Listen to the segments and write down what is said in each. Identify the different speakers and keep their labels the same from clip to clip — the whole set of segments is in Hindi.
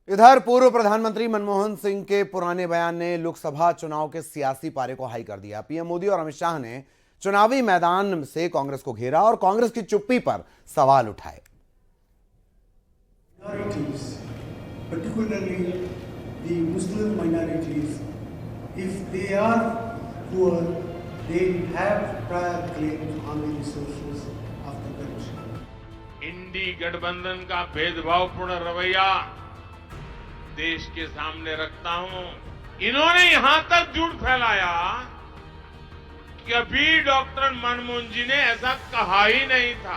Speaker 1: इधर पूर्व प्रधानमंत्री मनमोहन सिंह के पुराने बयान ने लोकसभा चुनाव के सियासी पारे को हाई कर दिया। पीएम मोदी और अमित शाह ने चुनावी मैदान से कांग्रेस को घेरा और कांग्रेस की चुप्पी पर सवाल उठाए।
Speaker 2: Particularly the Muslim minorities, if they are poor, they have prior claims on the resources of the country.
Speaker 3: इंडी गठबंधन का भेदभावपूर्ण रवैया देश के सामने रखता हूं। इन्होंने यहां तक झूठ फैलाया कि अभी डॉक्टर मनमोहन जी ने ऐसा कहा ही नहीं था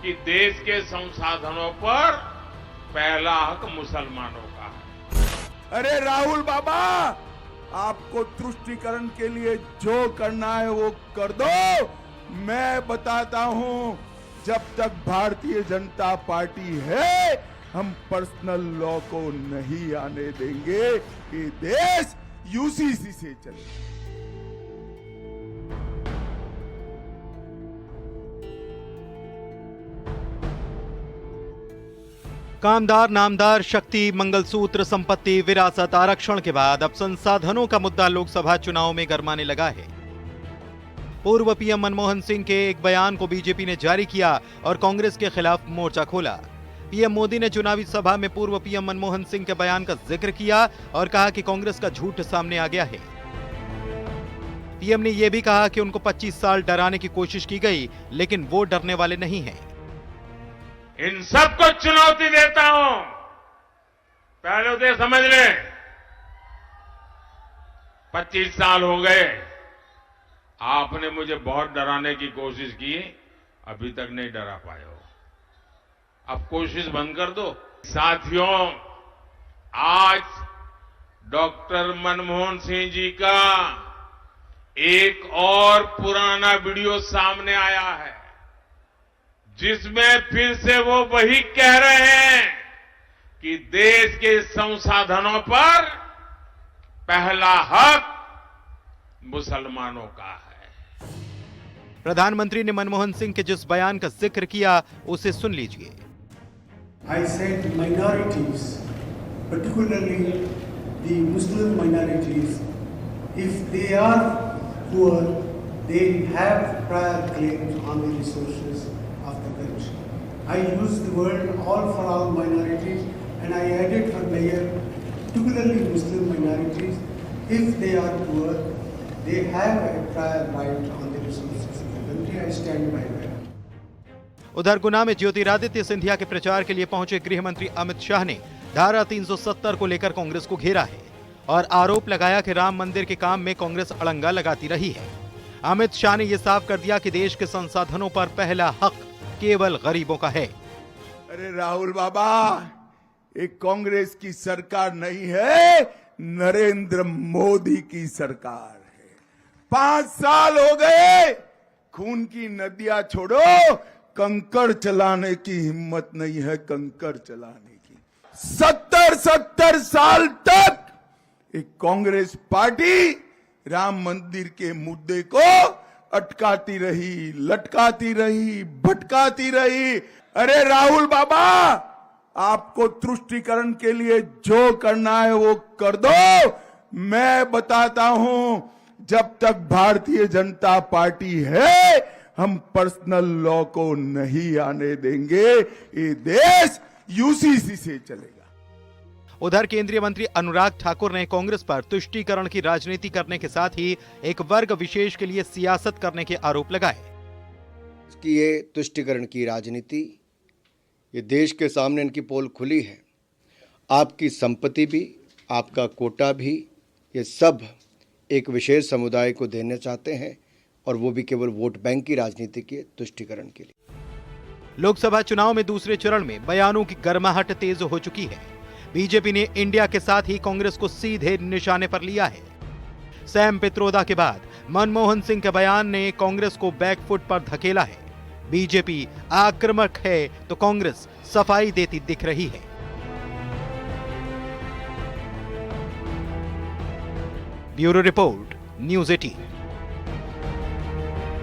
Speaker 3: कि देश के संसाधनों पर पहला हक मुसलमानों का है।
Speaker 4: अरे राहुल बाबा, आपको तुष्टीकरण के लिए जो करना है वो कर दो। मैं बताता हूं, जब तक भारतीय जनता पार्टी है, हम पर्सनल लॉ को नहीं आने देंगे। ये देश यूसीसी से चलेगा।
Speaker 5: कामदार नामदार शक्ति मंगलसूत्र संपत्ति विरासत आरक्षण के बाद अब संसाधनों का मुद्दा लोकसभा चुनाव में गरमाने लगा है। पूर्व पीएम मनमोहन सिंह के एक बयान को बीजेपी ने जारी किया और कांग्रेस के खिलाफ मोर्चा खोला। पीएम मोदी ने चुनावी सभा में पूर्व पीएम मनमोहन सिंह के बयान का जिक्र किया और कहा कि कांग्रेस का झूठ सामने आ गया है। पीएम ने यह भी कहा कि उनको 25 साल डराने की कोशिश की गई, लेकिन वो डरने वाले नहीं हैं।
Speaker 3: इन सबको चुनौती देता हूं, पहले उसे समझ ले। 25 साल हो गए, आपने मुझे बहुत डराने की कोशिश की, अभी तक नहीं डरा पाए हो। अब कोशिश बंद कर दो। साथियों, आज डॉक्टर मनमोहन सिंह जी का एक और पुराना वीडियो सामने आया है, जिसमें फिर से वो वही कह रहे हैं कि देश के संसाधनों पर पहला हक मुसलमानों का है।
Speaker 5: प्रधानमंत्री ने मनमोहन सिंह के जिस बयान का जिक्र किया, उसे सुन लीजिए।
Speaker 2: I said minorities, particularly the Muslim minorities, if they are poor, they have prior claims on the resources of the country. I used the word all for all minorities, and I added for layer, particularly Muslim minorities, if they are poor, they have a prior right on the resources of the country. I stand by that.
Speaker 5: उधर गुना में ज्योतिरादित्य सिंधिया के प्रचार के लिए पहुंचे गृह मंत्री अमित शाह ने धारा 370 को लेकर कांग्रेस को घेरा है और आरोप लगाया कि राम मंदिर के काम में कांग्रेस अड़ंगा लगाती रही है। अमित शाह ने यह साफ कर दिया कि देश के संसाधनों पर पहला हक केवल गरीबों का है।
Speaker 4: अरे राहुल बाबा, एक कांग्रेस की सरकार नहीं है, नरेंद्र मोदी की सरकार है। 5 साल हो गए, खून की नदियां छोड़ो, कंकड़ चलाने की हिम्मत नहीं है, कंकड़ चलाने की। 70 साल तक एक कांग्रेस पार्टी राम मंदिर के मुद्दे को अटकाती रही, लटकाती रही, भटकाती रही। अरे राहुल बाबा, आपको तुष्टीकरण के लिए जो करना है वो कर दो। मैं बताता हूं, जब तक भारतीय जनता पार्टी है, हम पर्सनल लॉ को नहीं आने देंगे। ये देश यूसीसी से चलेगा।
Speaker 5: उधर केंद्रीय मंत्री अनुराग ठाकुर ने कांग्रेस पर तुष्टीकरण की राजनीति करने के साथ ही एक वर्ग विशेष के लिए सियासत करने के आरोप लगाए।
Speaker 6: कि ये तुष्टीकरण की राजनीति, ये देश के सामने इनकी पोल खुली है। आपकी संपत्ति भी, आपका कोटा भी, ये सब एक विशेष समुदाय को देना चाहते हैं, और वो भी केवल वोट बैंक की राजनीति के तुष्टीकरण के लिए।
Speaker 5: लोकसभा चुनाव में दूसरे चरण में बयानों की गर्माहट तेज हो चुकी है। बीजेपी ने इंडिया के साथ ही कांग्रेस को सीधे निशाने पर लिया है। सैम पित्रोदा के बाद मनमोहन सिंह के बयान ने कांग्रेस को बैकफुट पर धकेला है। बीजेपी आक्रामक है तो कांग्रेस सफाई देती दिख रही है। Bureau report, news 18।